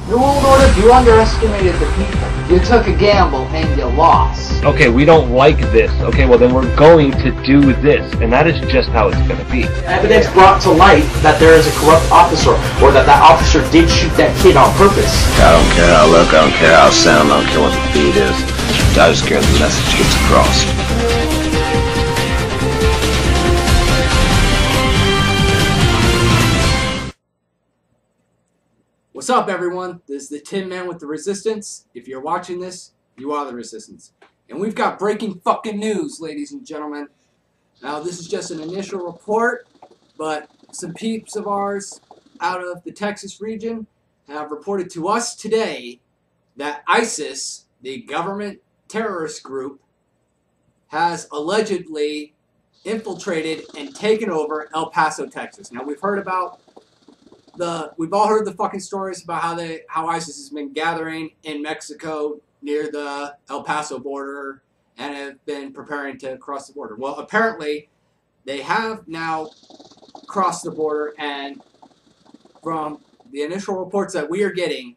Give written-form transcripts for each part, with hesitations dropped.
New World Order, you underestimated the people. You took a gamble and you lost. Okay, we don't like this. Okay, well then we're going to do this. And that is just how it's going to be. Evidence brought to light that there is a corrupt officer, or that that officer did shoot that kid on purpose. I don't care how I look, I don't care how I sound, I don't care what the beat is. I just care the message gets across. What's up, everyone? This is the Tin Man with the Resistance. If you're watching this, you are the Resistance. And we've got breaking fucking news, ladies and gentlemen. Now, this is just an initial report, but some peeps of ours out of the Texas region have reported to us today that ISIS, the government terrorist group, has allegedly infiltrated and taken over El Paso, Texas. Now, we've heard about we've all heard the fucking stories about how ISIS has been gathering in Mexico near the El Paso border and have been preparing to cross the border. Well, apparently, they have now crossed the border, and from the initial reports that we are getting,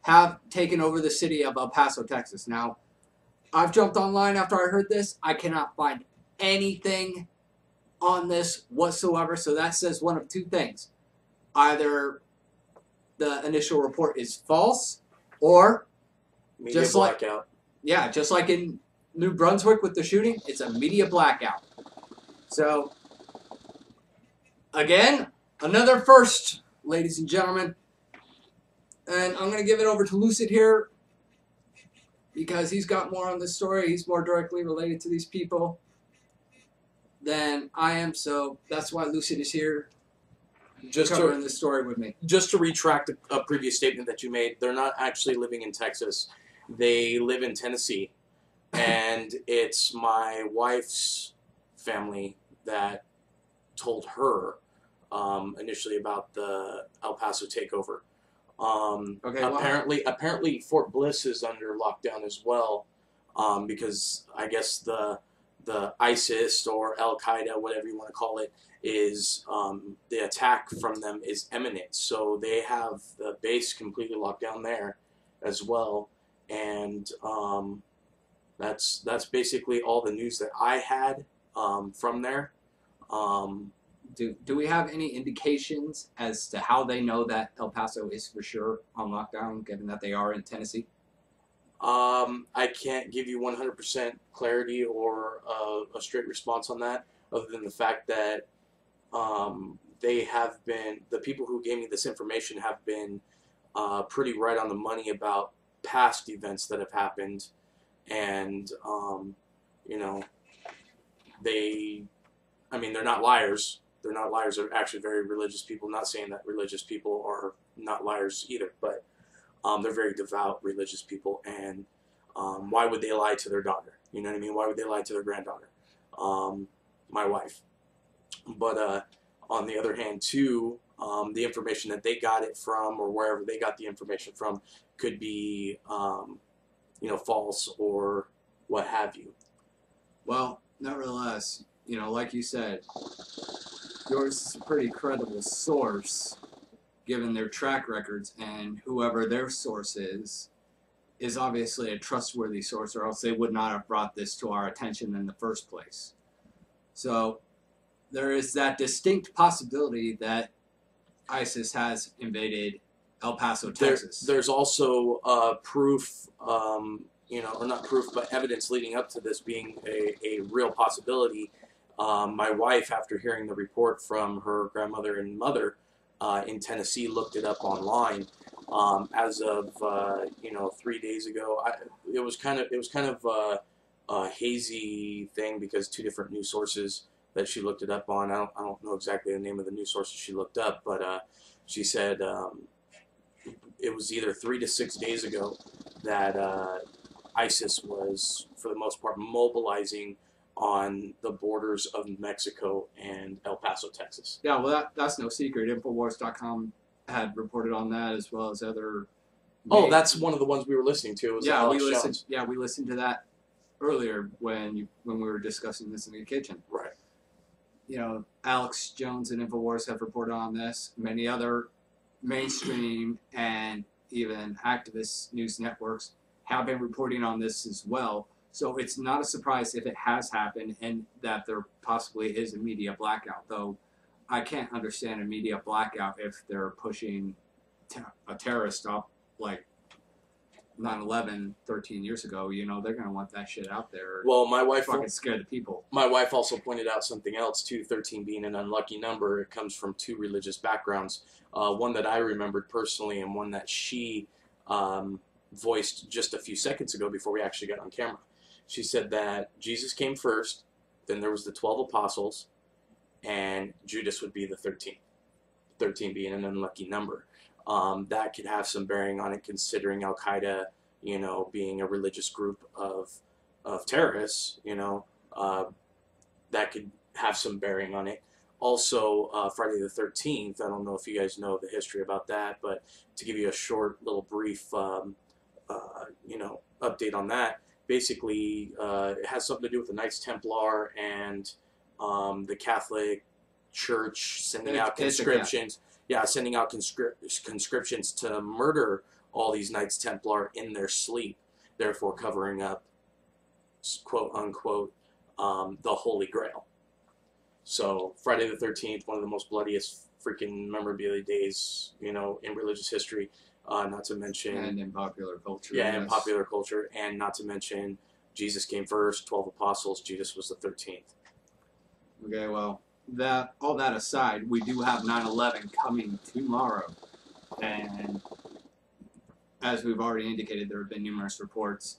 have taken over the city of El Paso, Texas. Now, I've jumped online after I heard this. I cannot find anything on this whatsoever, so that says one of two things. Either the initial report is false, or Media just blackout. just like in New Brunswick with the shooting, it's a media blackout. So, again, another first, ladies and gentlemen. And I'm going to give it over to Lucid here, because he's got more on this story. He's more directly related to these people than I am, so that's why Lucid is here. Just covering this story with me. Just to retract a previous statement that you made, they're not actually living in Texas. They live in Tennessee. And it's my wife's family that told her initially about the El Paso takeover. Okay, apparently Fort Bliss is under lockdown as well, because I guess the ISIS or Al Qaeda, whatever you want to call it, is the attack from them is imminent. So they have the base completely locked down there as well, and that's basically all the news that I had from there. Do we have any indications as to how they know that El Paso is for sure on lockdown, given that they are in Tennessee? I can't give you 100% clarity or a straight response on that, other than the fact that they have been, the people who gave me this information have been pretty right on the money about past events that have happened, and you know, they're not liars. They're not liars. They're actually very religious people. Not saying that religious people are not liars either, but they're very devout religious people, and why would they lie to their daughter? You know what I mean? Why would they lie to their granddaughter? My wife. But on the other hand, too, the information that they got it from, or wherever they got the information from, could be, false or what have you. Well, nevertheless, like you said, yours is a pretty credible source, given their track records, and whoever their source is obviously a trustworthy source, or else they would not have brought this to our attention in the first place. So there is that distinct possibility that ISIS has invaded El Paso, Texas. There's also proof, or not proof, but evidence leading up to this being a real possibility. My wife, after hearing the report from her grandmother and mother in Tennessee, looked it up online. As of 3 days ago, it was kind of a hazy thing, because two different news sources that she looked it up on. I don't know exactly the name of the news sources she looked up, but she said it was either 3 to 6 days ago that ISIS was, for the most part, mobilizing on the borders of Mexico and El Paso, Texas. Yeah, well, that's no secret. Infowars.com had reported on that, as well as other. Oh, that's one of the ones we were listening to. It was Alex Jones. We listened to that earlier when we were discussing this in the kitchen. Right. Alex Jones and Infowars have reported on this. Many other mainstream and even activist news networks have been reporting on this as well. So it's not a surprise if it has happened and that there possibly is a media blackout, though I can't understand a media blackout if they're pushing a terrorist up like 9/11 13 years ago. You know, they're going to want that shit out there. Well, my wife fucking scare the people. My wife also pointed out something else too. 13 being an unlucky number, it comes from two religious backgrounds. One that I remembered personally, and one that she voiced just a few seconds ago before we actually got on camera. She said that Jesus came first, then there was the 12 apostles, and Judas would be the 13th. 13 being an unlucky number. That could have some bearing on it, considering Al Qaeda, you know, being a religious group of terrorists. You know, that could have some bearing on it. Also, Friday the 13th. I don't know if you guys know the history about that, but to give you a short, little brief, you know, update on that. Basically, it has something to do with the Knights Templar and the Catholic Church sending out conscriptions. Yeah, sending out conscriptions to murder all these Knights Templar in their sleep, therefore covering up, quote unquote, the Holy Grail. So Friday the 13th, one of the most bloodiest freaking memorabilia days, you know, in religious history. Not to mention, and in popular culture. Yeah, in popular culture, and not to mention, Jesus came first, 12 apostles. Judas was the 13th. Okay, well, all that aside, we do have 9/11 coming tomorrow, and as we've already indicated, there have been numerous reports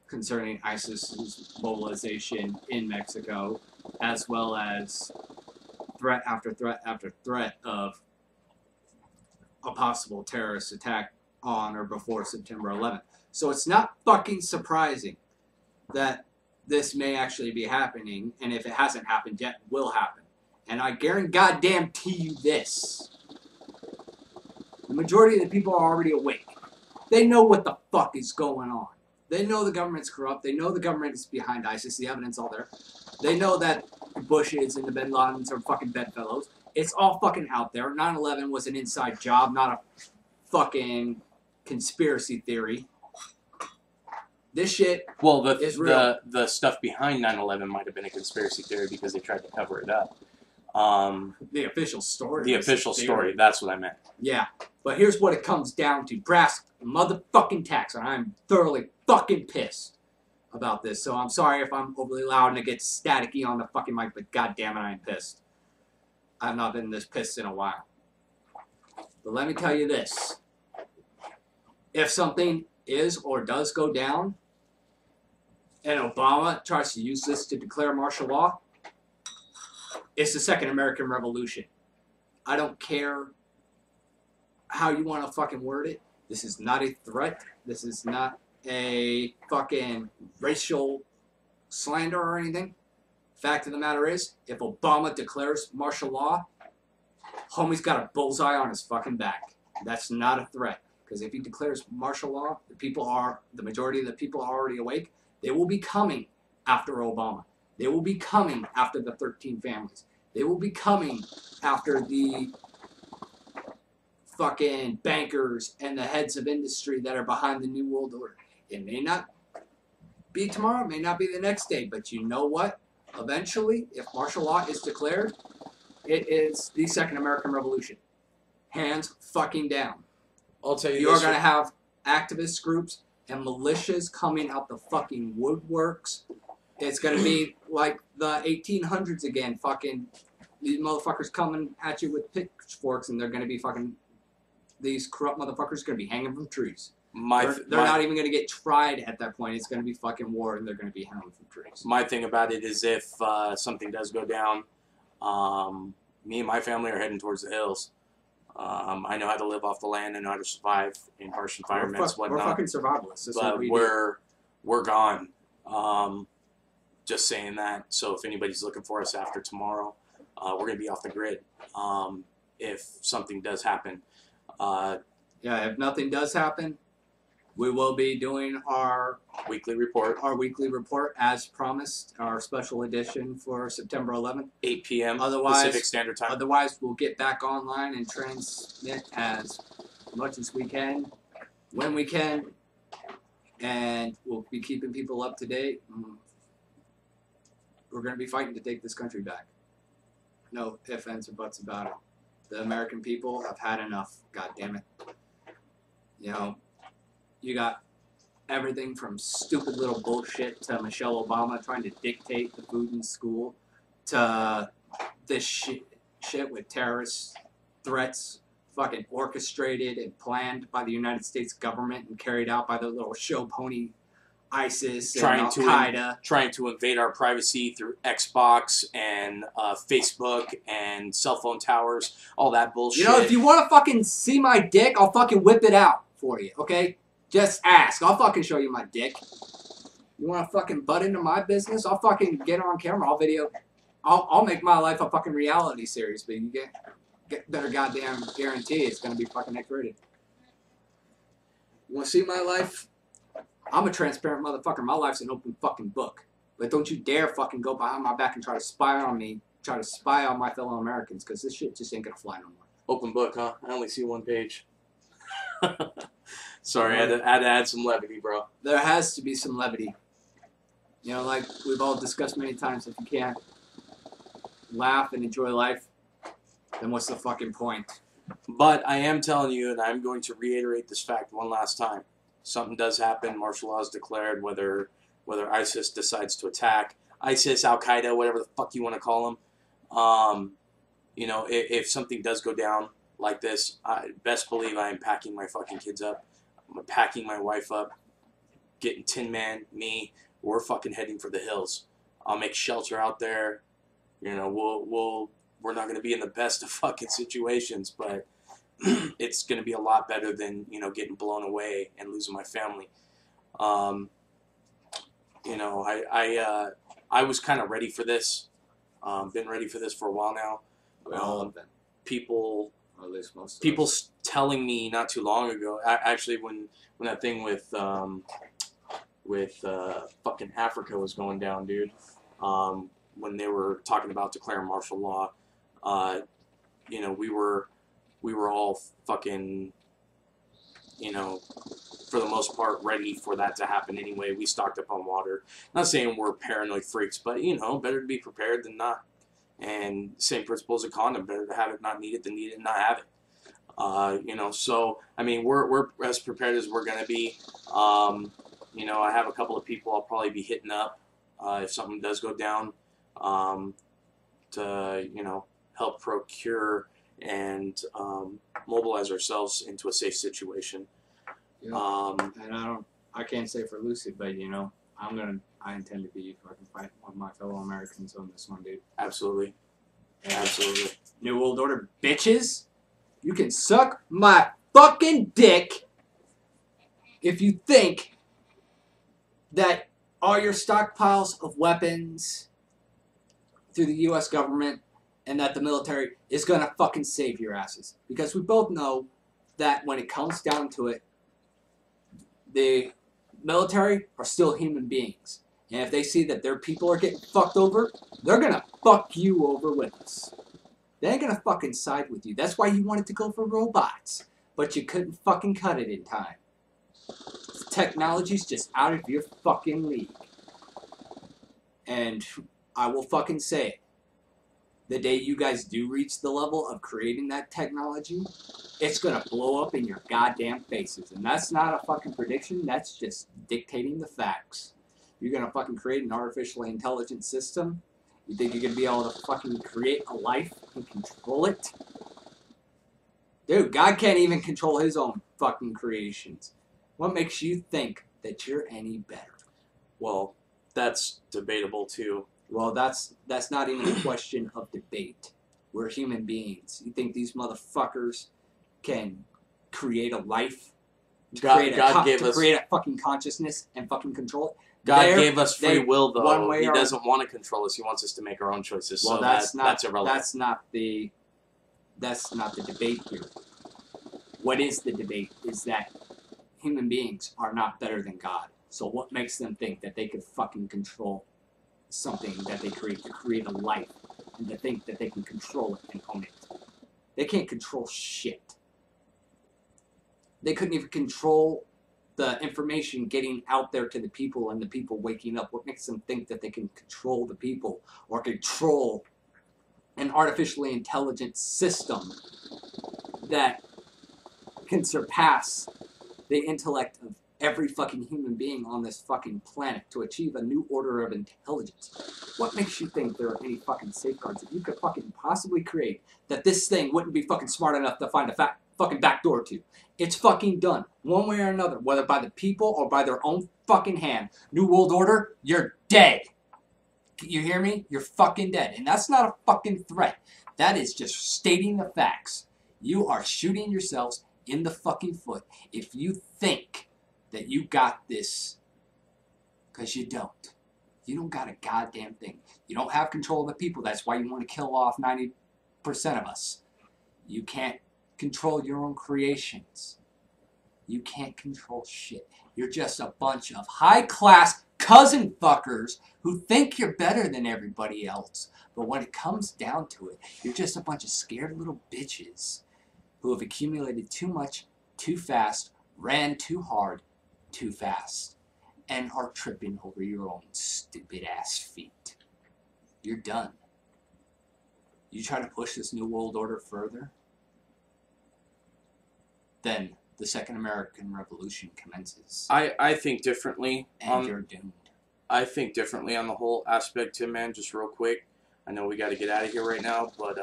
concerning ISIS's mobilization in Mexico, as well as threat after threat after threat of a possible terrorist attack on or before September 11th. So it's not fucking surprising that this may actually be happening, and if it hasn't happened yet, will happen. And I guarantee you this. The majority of the people are already awake. They know what the fuck is going on. They know the government's corrupt. They know the government is behind ISIS. The evidence all there. They know that the Bushes and the Bin Ladens are fucking bedfellows. It's all fucking out there. 9/11 was an inside job, not a fucking conspiracy theory. This shit is real. The stuff behind 9/11 might have been a conspiracy theory because they tried to cover it up. The official story. The official story. That's what I meant. Yeah. But here's what it comes down to. Brass motherfucking tacks. And I'm thoroughly fucking pissed about this. So I'm sorry if I'm overly loud and it gets staticky on the fucking mic, but goddamn it, I'm pissed. I've not been this pissed in a while. But let me tell you this. If something is or does go down, and Obama tries to use this to declare martial law, it's the Second American Revolution. I don't care how you want to fucking word it. This is not a threat. This is not a fucking racial slander or anything. Fact of the matter is, if Obama declares martial law, homie's got a bullseye on his fucking back. That's not a threat. Because if he declares martial law, the majority of the people are already awake. They will be coming after Obama. They will be coming after the 13 families. They will be coming after the fucking bankers and the heads of industry that are behind the New World Order. It may not be tomorrow, it may not be the next day, but you know what? Eventually, if martial law is declared, it is the Second American Revolution. Hands fucking down. I'll tell you You're going to have activist groups and militias coming out the fucking woodworks. It's going to be like the 1800s again. Fucking these motherfuckers coming at you with pitchforks, and they're going to be fucking, these corrupt motherfuckers are going to be hanging from trees. They're not even going to get tried at that point. It's going to be fucking war, and they're going to be hanging from trees. My thing about it is if something does go down, me and my family are heading towards the hills. I know how to live off the land and how to survive in harsh environments, whatnot. We're fucking survivalists. That's but what we're gone. Just saying that. So if anybody's looking for us after tomorrow, we're going to be off the grid if something does happen. Yeah, if nothing does happen, we will be doing our weekly report. As promised, our special edition for September 11th. 8 p.m. Pacific Standard Time. Otherwise, we'll get back online and transmit as much as we can when we can, and we'll be keeping people up to date. We're going to be fighting to take this country back. No ifs, ands, or buts about it. The American people have had enough. God damn it. You know, you got everything from stupid little bullshit to Michelle Obama trying to dictate the food in school to this shit with terrorist threats fucking orchestrated and planned by the United States government and carried out by the little show pony ISIS and Al-Qaeda. Trying to invade our privacy through Xbox and Facebook and cell phone towers, all that bullshit. You know, if you want to fucking see my dick, I'll fucking whip it out for you, okay? Just ask. I'll fucking show you my dick. You want to fucking butt into my business? I'll fucking get on camera. I'll video. I'll make my life a fucking reality series, but you get better goddamn guarantee it's going to be fucking X-rated. You want to see my life? I'm a transparent motherfucker. My life's an open fucking book. But don't you dare fucking go behind my back and try to spy on me, try to spy on my fellow Americans, because this shit just ain't going to fly no more. Open book, huh? I only see one page. Sorry, I had to add some levity, bro. There has to be some levity. You know, like we've all discussed many times, if you can't laugh and enjoy life, then what's the fucking point? But I am telling you, and I'm going to reiterate this fact one last time. Something does happen, martial law is declared, whether ISIS decides to attack, ISIS, Al-Qaeda, whatever the fuck you want to call them. You know, if something does go down like this, best believe I am packing my fucking kids up. I'm packing my wife up, getting Tin Man, me. We're fucking heading for the hills. I'll make shelter out there. You know, we're not going to be in the best of fucking situations, but it's going to be a lot better than, you know, getting blown away and losing my family. You know, I was kind of ready for this. Been ready for this for a while now. People, or at least most of people us. telling me not too long ago, actually when that thing with fucking Africa was going down, dude, when they were talking about declaring martial law, you know, we were all fucking, you know, for the most part ready for that to happen anyway. We stocked up on water. Not saying we're paranoid freaks, but, you know, better to be prepared than not. And same principles of condom, better to have it not need it than need it and not have it. You know, so, I mean, we're as prepared as we're going to be. You know, I have a couple of people I'll probably be hitting up if something does go down to, you know, help procure and mobilize ourselves into a safe situation. Yeah. And I can't say for Lucid, but, you know, I intend to be fucking fighting with my fellow Americans on this one, dude. Absolutely. Absolutely. New World Order bitches, you can suck my fucking dick if you think that all your stockpiles of weapons through the U.S. government and that the military is going to fucking save your asses. Because we both know that when it comes down to it, the military are still human beings. And if they see that their people are getting fucked over, they're going to fuck you over with us. They ain't going to fucking side with you. That's why you wanted to go for robots. But you couldn't fucking cut it in time. Technology's just out of your fucking league. And I will fucking say it. The day you guys do reach the level of creating that technology, it's going to blow up in your goddamn faces. And that's not a fucking prediction. That's just dictating the facts. You're going to fucking create an artificially intelligent system. You think you're going to be able to fucking create a life and control it? Dude, God can't even control his own fucking creations. What makes you think that you're any better? Well, that's debatable too. Well, that's not even a question of debate. We're human beings. You think these motherfuckers can create a life? Create a fucking consciousness and fucking control it? God gave us free will, though. He doesn't want to control us. He wants us to make our own choices. Well, so that's irrelevant. That's not the debate here. What is the debate is that human beings are not better than God. So what makes them think that they could fucking control something that they create, to create a life, and to think that they can control it and own it? They can't control shit. they couldn't even control the information getting out there to the people and the people waking up. What makes them think that they can control the people or control an artificially intelligent system that can surpass the intellect of every fucking human being on this fucking planet to achieve a new order of intelligence? What makes you think there are any fucking safeguards that you could fucking possibly create that this thing wouldn't be fucking smart enough to find a fucking backdoor to? It's fucking done, one way or another, whether by the people or by their own fucking hand. New World Order, you're dead. You hear me? You're fucking dead. And that's not a fucking threat. That is just stating the facts. You are shooting yourselves in the fucking foot if you think that you got this, because you don't. You don't got a goddamn thing. You don't have control of the people. That's why you want to kill off 90% of us. You can't control your own creations. You can't control shit. You're just a bunch of high-class cousin fuckers who think you're better than everybody else. But when it comes down to it, you're just a bunch of scared little bitches who have accumulated too much, too fast, ran too hard, too fast, and are tripping over your own stupid-ass feet. You're done. You try to push this New World Order further, then the Second American Revolution commences. I think differently. And you're doomed. I think differently on the whole aspect, Tim, man, just real quick. I know we got to get out of here right now, but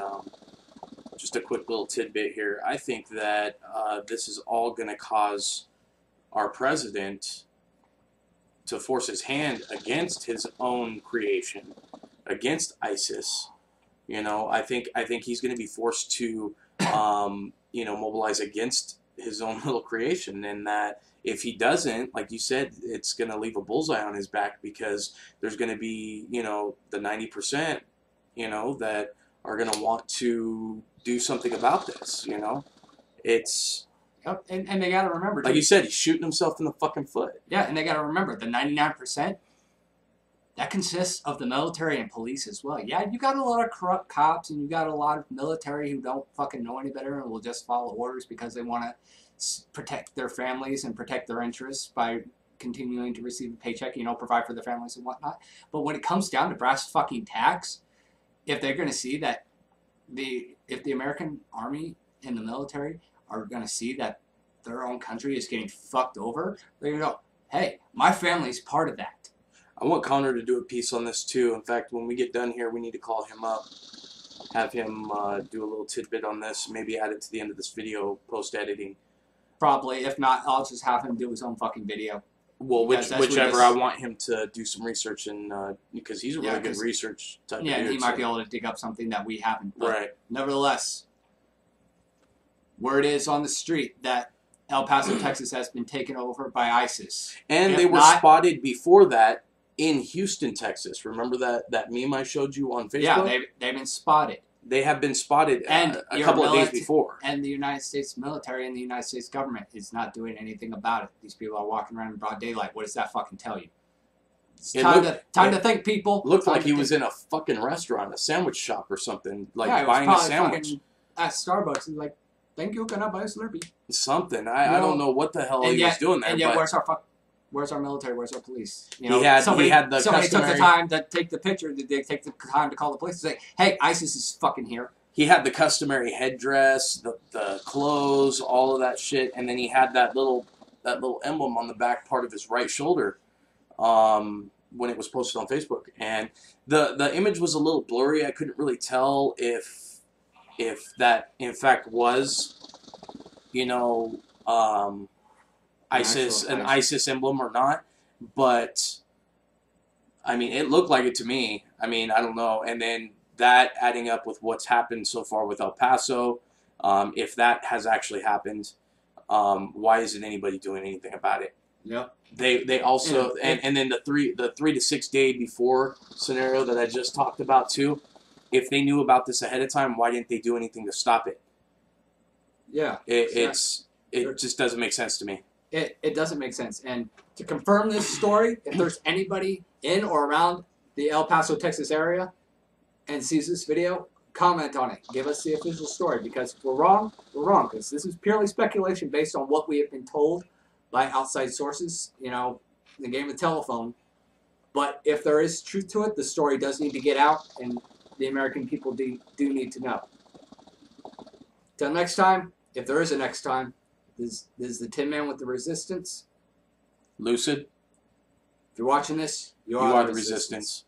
just a quick little tidbit here. I think that this is all going to cause our president to force his hand against his own creation, against ISIS. You know, I think he's going to be forced to, you know, mobilize against his own little creation, and that if he doesn't, like you said, it's going to leave a bullseye on his back, because there's going to be, you know, the 90%, you know, that are going to want to do something about this, you know. It's... Yep, and they got to remember, like you said, he's shooting himself in the fucking foot. Yeah, and they got to remember, the 99%, that consists of the military and police as well. Yeah, you got a lot of corrupt cops, and you got a lot of military who don't fucking know any better and will just follow orders because they want to protect their families and protect their interests by continuing to receive a paycheck, you know, provide for their families and whatnot. But when it comes down to brass fucking tacks, if they're going to see that if the American army and the military are going to see that their own country is getting fucked over, they're going to go, hey, my family's part of that. I want Connor to do a piece on this too. In fact, when we get done here, we need to call him up, have him do a little tidbit on this, maybe add it to the end of this video, post-editing. Probably. If not, I'll just have him do his own fucking video. Well, whichever. I want him to do some research, and because he's a really good research type of dude. Yeah, he might be able to dig up something that we haven't. But right. Nevertheless, word is on the street that El Paso, Texas has been taken over by ISIS. And they were spotted before that in Houston, Texas. Remember that meme I showed you on Facebook? Yeah, they've been spotted. They have been spotted a couple of days before. And the United States military and the United States government is not doing anything about it. These people are walking around in broad daylight. What does that fucking tell you? It's time to think, people. Looked like he was in a fucking restaurant, a sandwich shop or something, like buying a sandwich. At Starbucks, he's like, thank you, can I buy a Slurpee? Something. I don't know what the hell he was doing there. And yet, where's our military? Where's our police? You know, he had somebody customary... took the time to take the picture. Did they take the time to call the police and say, hey, ISIS is fucking here? He had the customary headdress, the clothes, all of that shit, and then he had that little emblem on the back part of his right shoulder when it was posted on Facebook. And the image was a little blurry. I couldn't really tell if that in fact was, you know, ISIS, an ISIS emblem or not, but I mean, it looked like it to me. I mean, I don't know. And then that adding up with what's happened so far with El Paso, if that has actually happened, why isn't anybody doing anything about it? Yep. They also and then the 3 to 6 day before scenario that I just talked about too. If they knew about this ahead of time, why didn't they do anything to stop it? Yeah. It just doesn't make sense to me. It doesn't make sense. And to confirm this story, if there's anybody in or around the El Paso, Texas area and sees this video, comment on it. Give us the official story, because if we're wrong, we're wrong, because this is purely speculation based on what we have been told by outside sources, you know, in the game of telephone. But if there is truth to it, the story does need to get out, and the American people do need to know. Till next time, if there is a next time, this is the Tin Man with the Resistance. Lucid, If you're watching this, you you are the the resistance.